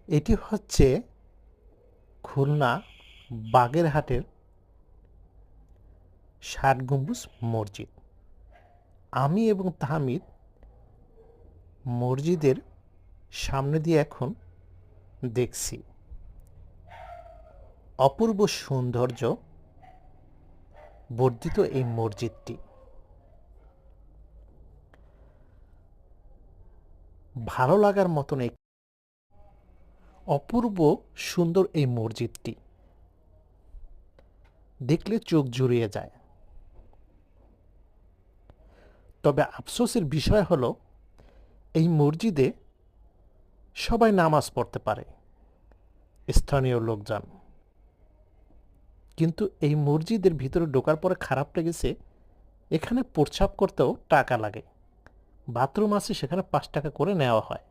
এটি হচ্ছে খুলনা বাগেরহাটের ৬০ গম্বুজ মসজিদ। আমি এবং তাহমিদ মসজিদের সামনে দিয়ে এখন দেখছি অপূর্ব সৌন্দর্য বর্ধিত এই মসজিদটি। ভালো লাগার মতন এক অপূর্ব সুন্দর এই মসজিদটি দেখলে চোখ জুড়িয়ে যায়। তবে আফসোসের বিষয় হলো এই মসজিদে সবাই নামাজ পড়তে পারে, স্থানীয় লোকজন। কিন্তু এই মসজিদের ভিতরে ঢোকার পরে খারাপ লেগেছে, এখানে প্রস্রাব করতেও টাকা লাগে। বাথরুম আছে, সেখানে ৫ টাকা করে নেওয়া হয়।